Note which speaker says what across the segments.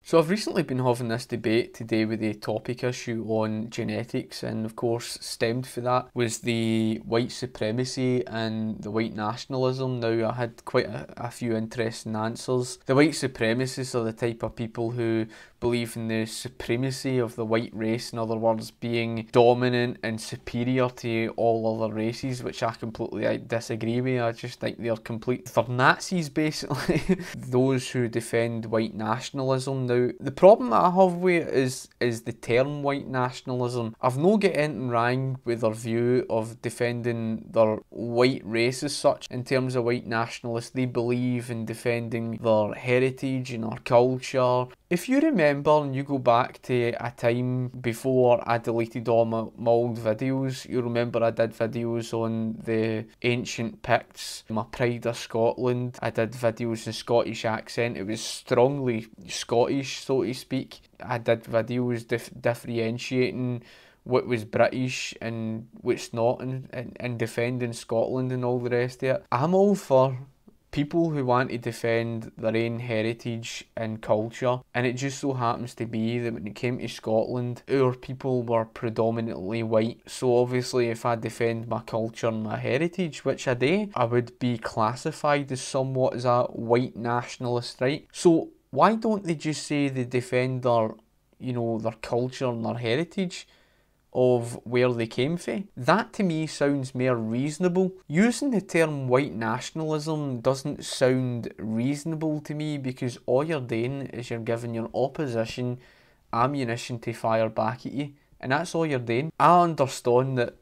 Speaker 1: So I've recently been having this debate today with the topic issue on genetics, and of course stemmed for that was the white supremacy and the white nationalism. Now I had quite a few interesting answers. The white supremacists are the type of people who believe in the supremacy of the white race, in other words being dominant and superior to all other races, which I completely disagree with. I just think they're Nazis basically. Those who defend white nationalism. Now the problem that I have with it is the term white nationalism. I've no get anything wrong with their view of defending their white race as such. In terms of white nationalists, they believe in defending their heritage and their culture. If you remember and you go back to a time before I deleted all my old videos, you remember I did videos on the ancient Picts, my pride of Scotland. I did videos in Scottish accent. It was strongly Scottish, so to speak. I did videos differentiating what was British and what's not, and defending Scotland and all the rest of it. I'm all for people who want to defend their own heritage and culture, and it just so happens to be that when it came to Scotland, our people were predominantly white. So obviously if I defend my culture and my heritage, which I do, I would be classified as somewhat as a white nationalist, right? So why don't they just say they defend their culture and their heritage of where they came from? That to me sounds more reasonable. Using the term white nationalism doesn't sound reasonable to me, because all you're doing is you're giving your opposition ammunition to fire back at you, and that's all you're doing. I understand that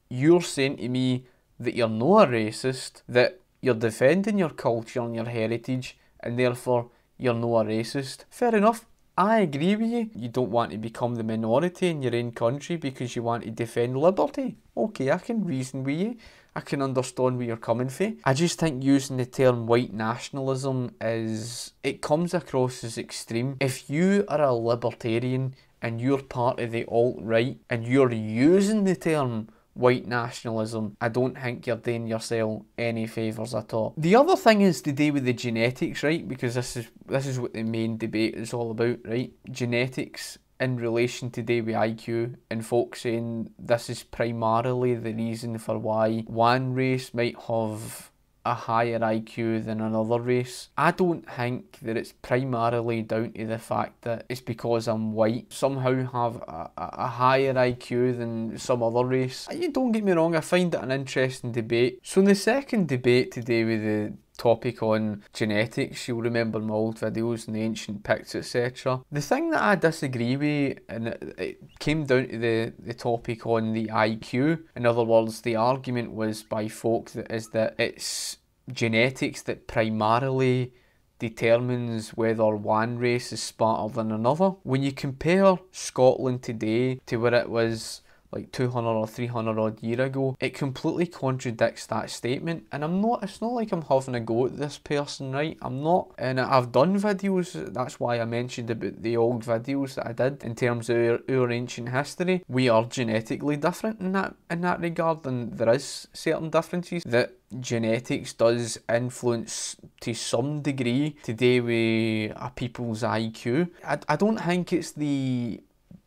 Speaker 1: you're saying to me that you're not a racist, that you're defending your culture and your heritage, and therefore you're not a racist. Fair enough. I agree with you. You don't want to become the minority in your own country because you want to defend liberty. Okay, I can reason with you. I can understand where you're coming from. I just think using the term white nationalism it comes across as extreme. If you are a libertarian and you're part of the alt-right and you're using the term white nationalism, I don't think you're doing yourself any favours at all. The other thing is to do with the genetics, right? Because this is what the main debate is all about, right? Genetics in relation to do with IQ, and folks saying this is primarily the reason for why one race might have a higher IQ than another race. I don't think that it's primarily down to the fact that it's because I'm white, somehow have a higher IQ than some other race. You don't get me wrong, I find it an interesting debate. So in the second debate today with the topic on genetics, you'll remember my old videos on the ancient Picts, etc. The thing that I disagree with, and it came down to the topic on the IQ. In other words, the argument was by folk that it's genetics that primarily determines whether one race is smarter than another. When you compare Scotland today to where it was like 200 or 300 odd year ago, it completely contradicts that statement. And it's not like I'm having a go at this person, right? I'm not. And I've done videos, that's why I mentioned about the old videos that I did in terms of our ancient history. We are genetically different in that regard, and there is certain differences that genetics does influence to some degree to do with a people's IQ. I don't think it's the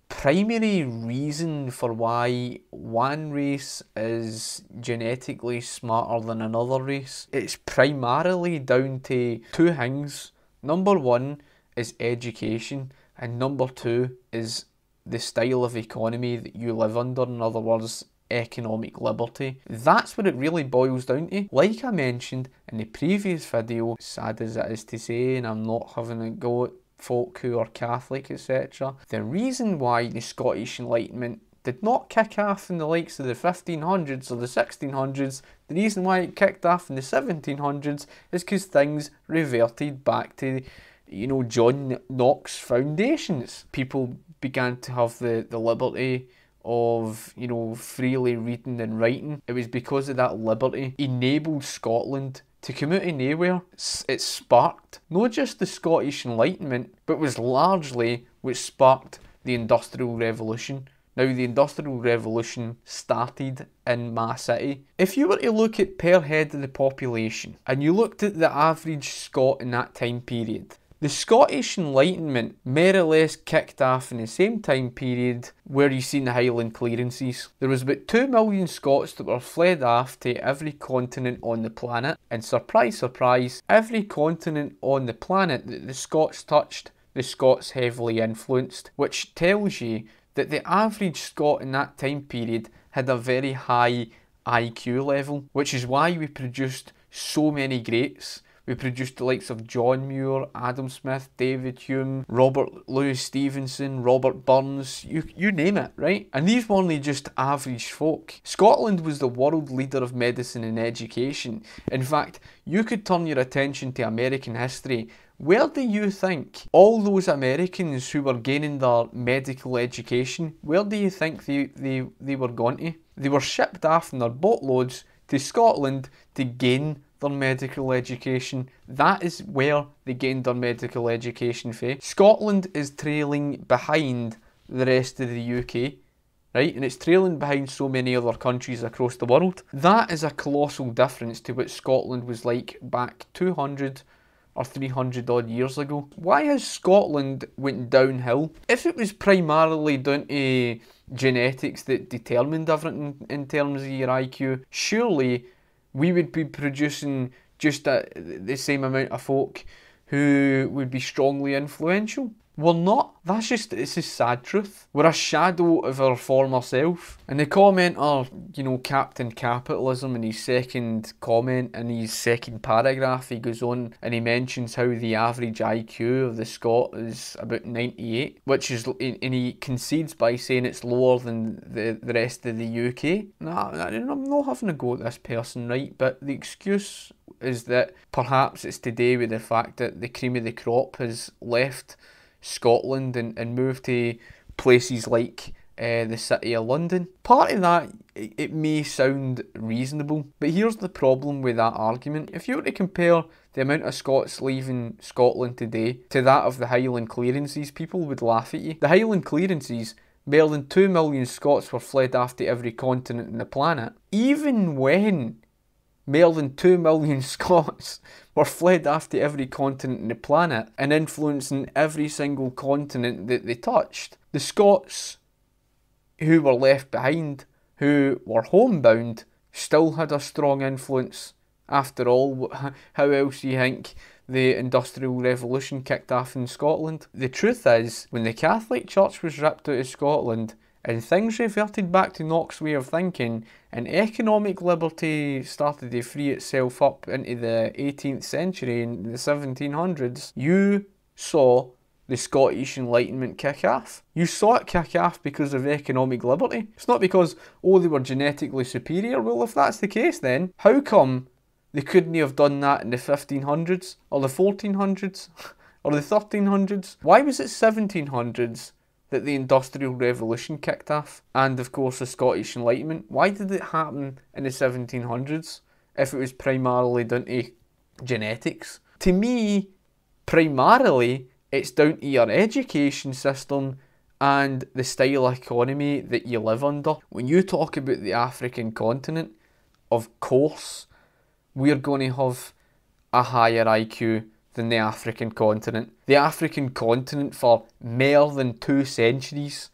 Speaker 1: primary reason for why one race is genetically smarter than another race. It's primarily down to two things. Number one is education, and number two is the style of economy that you live under. In other words, economic liberty. That's what it really boils down to. Like I mentioned in the previous video, sad as it is to say, and I'm not having a go at folk who are Catholic, etc. The reason why the Scottish Enlightenment did not kick off in the likes of the 1500s or the 1600s, the reason why it kicked off in the 1700s is because things reverted back to, John Knox's foundations. People began to have the liberty of, freely reading and writing. It was because of that liberty enabled Scotland to come out of nowhere. It sparked not just the Scottish Enlightenment, but was largely what sparked the Industrial Revolution. Now, the Industrial Revolution started in my city. If you were to look at per head of the population, and you looked at the average Scot in that time period, The Scottish Enlightenment more or less kicked off in the same time period where you seen the Highland clearances. There was about 2 million Scots that were fled off to every continent on the planet, and surprise, surprise, every continent on the planet that the Scots touched, the Scots heavily influenced, which tells you that the average Scot in that time period had a very high IQ level, which is why we produced so many greats. We produced the likes of John Muir, Adam Smith, David Hume, Robert Louis Stevenson, Robert Burns, you name it, right? And these weren't just average folk. Scotland was the world leader of medicine and education. In fact, you could turn your attention to American history. Where do you think all those Americans who were gaining their medical education, where do you think they were going to? They were shipped off in their boatloads to Scotland to gain their medical education. That is where they gained their medical education from. Scotland is trailing behind the rest of the UK, right? And it's trailing behind so many other countries across the world. That is a colossal difference to what Scotland was like back 200 or 300 odd years ago. Why has Scotland went downhill? If it was primarily down to genetics that determined everything in terms of your IQ, surely we would be producing just the same amount of folk who would be strongly influential. We're not. It's a sad truth. We're a shadow of our former self. And the commenter, Captain Capitalism, in his second comment, in his second paragraph, he goes on and he mentions how the average IQ of the Scot is about 98, which is, and he concedes by saying it's lower than the rest of the UK. Nah, I'm not having a go at this person, right? But the excuse is that perhaps it's to do with the fact that the cream of the crop has left Scotland and moved to places like the city of London. Part of that, it may sound reasonable, but here's the problem with that argument. If you were to compare the amount of Scots leaving Scotland today to that of the Highland clearances, people would laugh at you. The Highland clearances, more than 2 million Scots were fled off to every continent on the planet. Even when more than 2 million Scots were fled off to every continent on the planet and influencing every single continent that they touched, the Scots who were left behind, who were homebound, still had a strong influence. After all, how else do you think the Industrial Revolution kicked off in Scotland? The truth is, when the Catholic Church was ripped out of Scotland and things reverted back to Knox's way of thinking, and economic liberty started to free itself up into the 18th century and the 1700s, you saw the Scottish Enlightenment kick off. You saw it kick off because of economic liberty. It's not because, they were genetically superior. Well, if that's the case then, how come they couldn't have done that in the 1500s, or the 1400s, or the 1300s? Why was it 1700s that the Industrial Revolution kicked off? And of course the Scottish Enlightenment. Why did it happen in the 1700s if it was primarily down to genetics? To me, primarily, it's down to your education system and the style of economy that you live under. When you talk about the African continent, of course, we're going to have a higher IQ than the African continent. The African continent for more than 2 centuries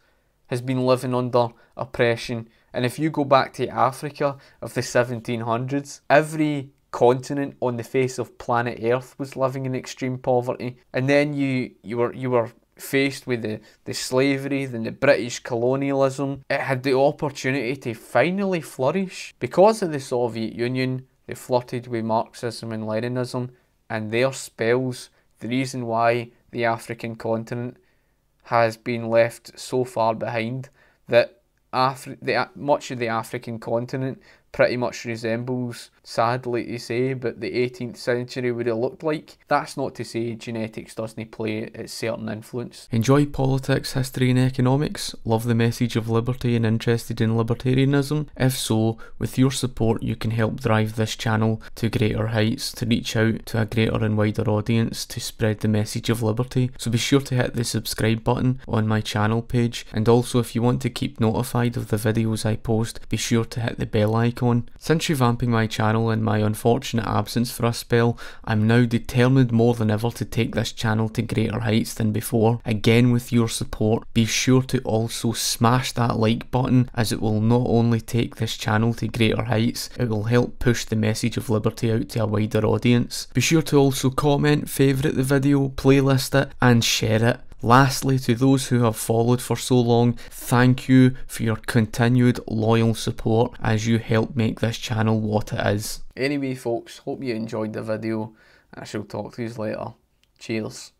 Speaker 1: has been living under oppression. And if you go back to Africa of the 1700s, every continent on the face of planet Earth was living in extreme poverty. And then you were faced with the slavery, then the British colonialism. It had the opportunity to finally flourish. Because of the Soviet Union, they flirted with Marxism and Leninism, and their spells, the reason why the African continent has been left so far behind, that much of the African continent pretty much resembles, sadly to say, but the 18th century would have looked like. That's not to say genetics doesn't play a certain influence. Enjoy politics, history and economics? Love the message of liberty and interested in libertarianism? If so, with your support you can help drive this channel to greater heights, to reach out to a greater and wider audience, to spread the message of liberty. So be sure to hit the subscribe button on my channel page, and also if you want to keep notified of the videos I post, be sure to hit the bell icon on. Since revamping my channel in my unfortunate absence for a spell, I'm now determined more than ever to take this channel to greater heights than before. Again, with your support, be sure to also smash that like button, as it will not only take this channel to greater heights, it will help push the message of liberty out to a wider audience. Be sure to also comment, favourite the video, playlist it and share it. Lastly, to those who have followed for so long, thank you for your continued loyal support as you help make this channel what it is. Anyway folks, hope you enjoyed the video. I shall talk to you later. Cheers.